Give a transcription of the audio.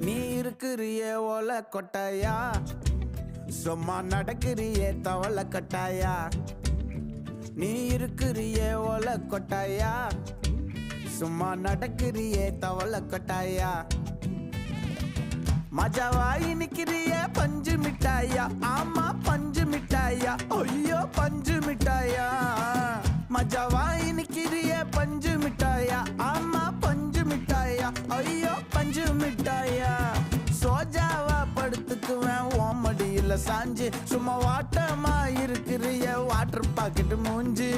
நீ இருக்கிறியே ஓலை கொட்டாயா, சும்மா நடக்கிறியே தவளை கட்டாயா. நீ இருக்கிறியே ஓலை கொட்டாயா, சும்மா நடக்கிறியே தவளை கட்டாயா. மஜாவாய் நிக்கிறிய பஞ்சு மிட்டாயா, ஆமா பஞ்சு மிட்டாயா, ஐயோ பஞ்சு மிட்டாயா. மஜாவாய் நிக்கிறிய பஞ்சு மிட்டாயா, ஆமா பஞ்சு மிட்டாயா, ஐயோ பஞ்சு மிட்டாயா. சோஜாவா படுத்துக்குவேன் ஓமடியில சாஞ்சு, சும்மா வாட்டமா இருக்கிறிய வாட்டர் பாக்கெட் மூஞ்சு.